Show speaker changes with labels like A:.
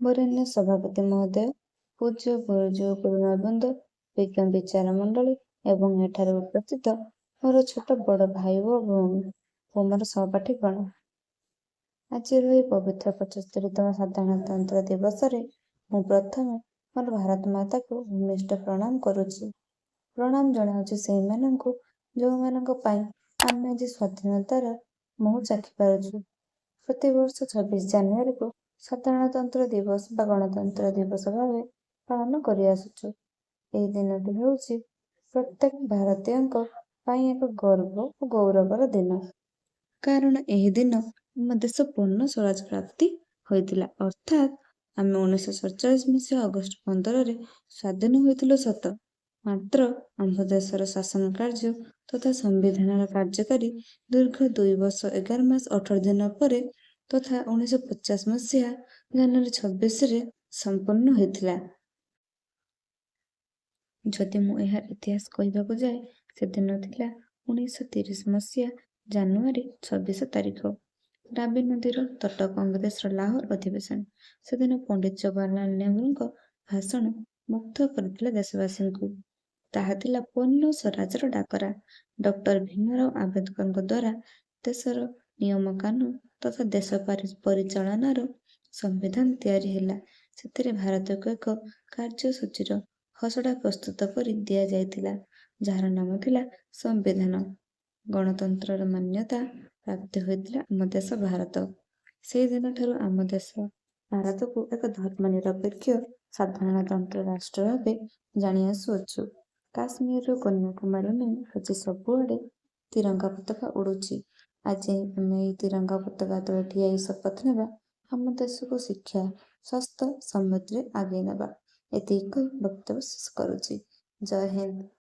A: ବରେଣ୍ୟ ସଭାପତି ମହୋଦୟ, ପୂଜ୍ୟ ଗୁରୁଜୀ ଗୁରୁମାବୃନ୍ଦ, ବିଜ୍ଞ ବିଚାର ମଣ୍ଡଳୀ ଏବଂ ଏଠାରେ ଉପସ୍ଥିତ ମୋର ଛୋଟ ବଡ଼ ଭାଇ ଓ ଭଉଣୀ ଓ ମୋର ସହପାଠୀଗଣ, ଆଜିର ଏହି ପବିତ୍ର 75ତମ ସାଧାରଣତନ୍ତ୍ର ଦିବସରେ ମୁଁ ପ୍ରଥମେ ମୋର ଭାରତ ମାତାକୁ ଭୂମିଷ୍ଠ ପ୍ରଣାମ କରୁଛି। ପ୍ରଣାମ ଜଣାଉଛି ସେଇମାନଙ୍କୁ ଯେଉଁମାନଙ୍କ ପାଇଁ ଆମେ ଆଜି ସ୍ୱାଧୀନତାର ମହୁ ଚାଖି ପାରୁଛୁ। ପ୍ରତିବର୍ଷ 26 ଜାନୁଆରୀକୁ ସାଧାରଣତନ୍ତ୍ର ଦିବସ ବା ଗଣତନ୍ତ୍ର ଦିବସ ଭାବେ ପାଳନ କରିଆସୁଛୁ। ଏହି ଦିନଟି ହେଉଛି ପ୍ରତ୍ୟେକ ଭାରତୀୟଙ୍କ ପାଇଁ ଏକ ଗର୍ବ ଓ ଗୌରବର ଦିନ। କାରଣ ଏହି ଦିନ ଆମ ଦେଶ ପୂର୍ଣ୍ଣ ସ୍ୱରାଜ ପ୍ରାପ୍ତି ହୋଇଥିଲା, ଅର୍ଥାତ୍ ଆମେ 1947 ମସିହା ଅଗଷ୍ଟ 15ରେ ସ୍ୱାଧୀନ ହୋଇଥିଲୁ ସତ, ମାତ୍ର ଆମ ଦେଶର ଶାସନ କାର୍ଯ୍ୟ ତଥା ସମ୍ବିଧାନର କାର୍ଯ୍ୟକାରୀ ଦୀର୍ଘ 2 ବର୍ଷ 11 ମାସ 18 ଦିନ ପରେ ତଥା 1950 ମସିହା ଜାନୁଆରୀ 26ରେ ସମ୍ପୂର୍ଣ୍ଣ ହୋଇଥିଲା। ଯଦି ମୁଁ ଏହାର ଇତିହାସ କହିବାକୁ ଯାଏ, ସେଦିନ ଥିଲା 1930 ମସିହା ଜାନୁଆରୀ 26 ତାରିଖ। ରାବି ନଦୀର ତଟ କଂଗ୍ରେସର ଲାହୋର ଅଧିବେଶନ। ସେଦିନ ପଣ୍ଡିତ ଜବାହରଲାଲ ନେହେରୁଙ୍କ ଭାଷଣ ମୁଗ୍ଧ କରିଥିଲା ଦେଶବାସୀଙ୍କୁ। ତାହା ଥିଲା ପୂର୍ଣ୍ଣ ସ୍ୱରାଜର ଡାକରା। ଡକ୍ଟର ଭୀମରାଓ ଆମ୍ବେଦକରଙ୍କ ଦ୍ୱାରା ଦେଶର ନିୟମ କାନୁନ ତଥା ଦେଶ ପରିଚାଳନାର ସମ୍ବିଧାନ ତିଆରି ହେଲା। ସେଥିରେ ଭାରତକୁ ଏକ କାର୍ଯ୍ୟସୂଚୀର ଖସଡ଼ା ପ୍ରସ୍ତୁତ କରି ଦିଆଯାଇଥିଲା, ଯାହାର ନାମ ଥିଲା ସମ୍ବିଧାନ। ଗଣତନ୍ତ୍ରର ମାନ୍ୟତା ପ୍ରାପ୍ତ ହୋଇଥିଲା ଆମ ଦେଶ ଭାରତ। ସେହି ଦିନଠାରୁ ଆମ ଦେଶ ଭାରତକୁ ଏକ ଧର୍ମନିରପେକ୍ଷ ସାଧାରଣତନ୍ତ୍ର ରାଷ୍ଟ୍ର ଭାବେ ଜାଣି ଆସୁଅଛୁ। କାଶ୍ମୀରରୁ କନ୍ୟାକୁମାରୀ ନେଇ ଆଜି ସବୁଆଡ଼େ ତିରଙ୍ଗା ପତାକା ଉଡ଼ୁଛି। ଆଜି ଆମେ ଏହି ତିରଙ୍ଗା ପତାକା ତଳେ ଠିଆ ହୋଇ ଶପଥ ନେବା ଆମ ଦେଶକୁ ଶିକ୍ଷା, ସ୍ୱାସ୍ଥ୍ୟ, ସମୃଦ୍ଧିରେ ଆଗେଇ ନେବା। ଏତିକି କହି ବକ୍ତବ୍ୟ ଶେଷ କରୁଛି। ଜୟ ହିନ୍ଦ।